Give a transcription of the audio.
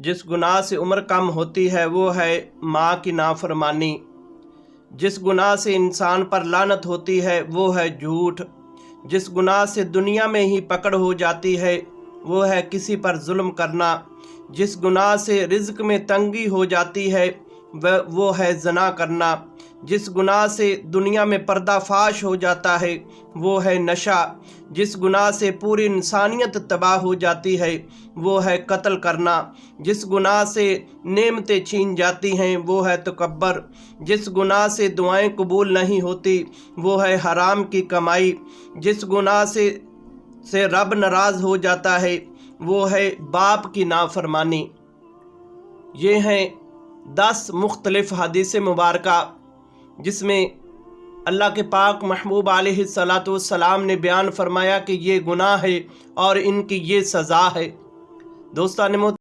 جس گناہ سے عمر کم ہوتی ہے وہ ہے ماں کی نافرمانی۔ جس گناہ سے انسان پر لعنت ہوتی ہے وہ ہے جھوٹ۔ جس گناہ سے دنیا میں ہی پکڑ ہو جاتی ہے وہ ہے کسی پر ظلم کرنا۔ جس گناہ سے رزق میں تنگی ہو جاتی ہے وہ ہے زنا کرنا۔ جس گناہ سے دنیا میں پردہ فاش ہو جاتا ہے وہ ہے نشہ۔ جس گناہ سے پوری انسانیت تباہ ہو جاتی ہے وہ ہے قتل کرنا۔ جس گناہ سے نعمتیں چھین جاتی ہیں وہ ہے تکبر۔ جس گناہ سے دعائیں قبول نہیں ہوتی وہ ہے حرام کی کمائی۔ جس گناہ سے رب ناراض ہو جاتا ہے وہ ہے باپ کی نافرمانی۔ یہ ہیں 10 مختلف حدیث مبارکہ جس میں اللہ کے پاک محبوب علیہ السلام نے بیان فرمایا کہ یہ گناہ ہے اور ان کی یہ سزا ہے۔ دوستان محترم،